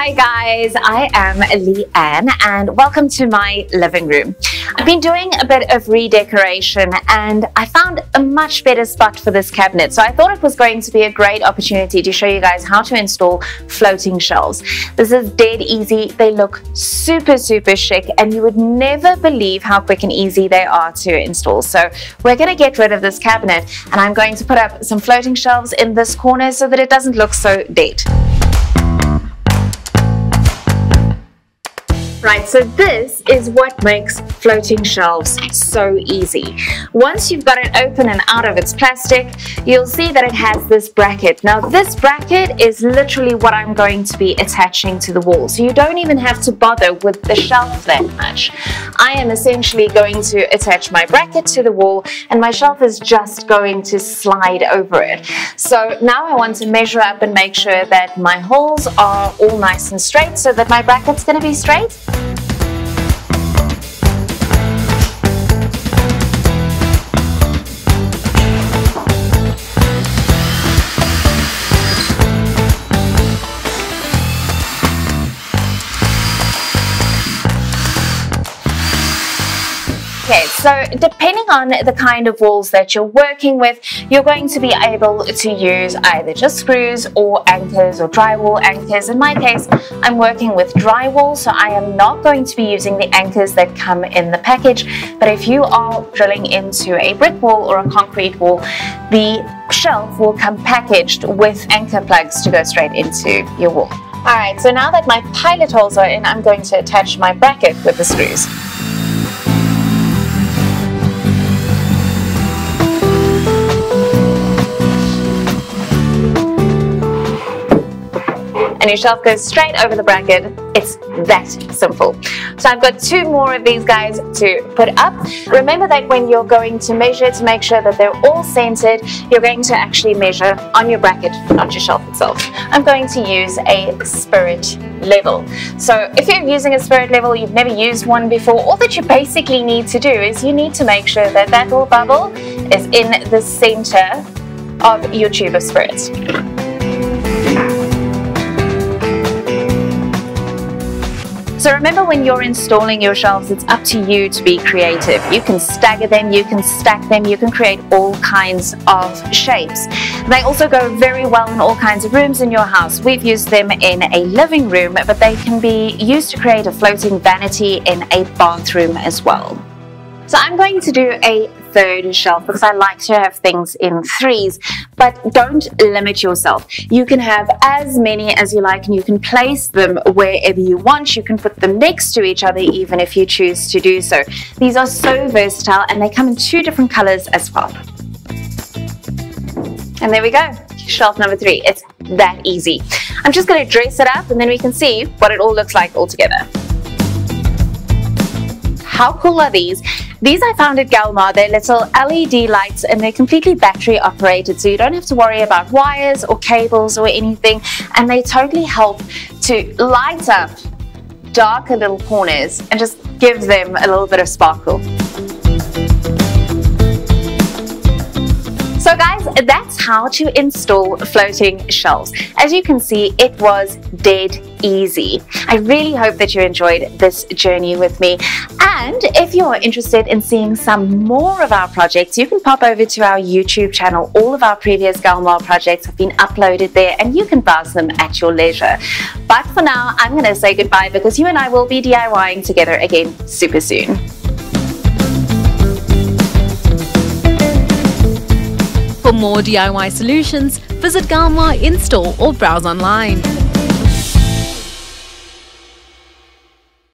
Hi guys, I am Leanne and welcome to my living room. I've been doing a bit of redecoration and I found a much better spot for this cabinet, so I thought it was going to be a great opportunity to show you guys how to install floating shelves. This is dead easy. They look super chic and you would never believe how quick and easy they are to install. So we're going to get rid of this cabinet and I'm going to put up some floating shelves in this corner so that it doesn't look so dead. Right, so this is what makes floating shelves so easy. Once you've got it open and out of its plastic, you'll see that it has this bracket. Now this bracket is literally what I'm going to be attaching to the wall, so you don't even have to bother with the shelf that much. I am essentially going to attach my bracket to the wall and my shelf is just going to slide over it. So now I want to measure up and make sure that my holes are all nice and straight so that my bracket's going to be straight. Okay, so depending on the kind of walls that you're working with, you're going to be able to use either just screws or anchors or drywall anchors. In my case, I'm working with drywall, so I am not going to be using the anchors that come in the package. But if you are drilling into a brick wall or a concrete wall, the shelf will come packaged with anchor plugs to go straight into your wall. Alright, so now that my pilot holes are in, I'm going to attach my bracket with the screws. And your shelf goes straight over the bracket. It's that simple. So I've got two more of these guys to put up. Remember that when you're going to measure to make sure that they're all centered, you're going to actually measure on your bracket, not your shelf itself. I'm going to use a spirit level. So if you're using a spirit level, you've never used one before, all that you basically need to do is you need to make sure that that little bubble is in the center of your tube of spirits. So remember, when you're installing your shelves, it's up to you to be creative. You can stagger them, you can stack them, you can create all kinds of shapes. They also go very well in all kinds of rooms in your house. We've used them in a living room, but they can be used to create a floating vanity in a bathroom as well. So I'm going to do a third shelf because I like to have things in threes, but don't limit yourself. You can have as many as you like and you can place them wherever you want. You can put them next to each other even if you choose to do so. These are so versatile and they come in two different colors as well. And there we go, shelf number 3. It's that easy. I'm just going to dress it up and then we can see what it all looks like all together. How cool are these? These I found at Galmar. They're little LED lights and they're completely battery operated, so you don't have to worry about wires or cables or anything, and they totally help to light up darker little corners and just give them a little bit of sparkle. So guys, that's how to install floating shelves. As you can see, it was dead easy. I really hope that you enjoyed this journey with me. And if you're interested in seeing some more of our projects, you can pop over to our YouTube channel. All of our previous Galmar projects have been uploaded there and you can browse them at your leisure. But for now, I'm going to say goodbye because you and I will be DIYing together again super soon. For more DIY solutions, visit Galmar in-store or browse online.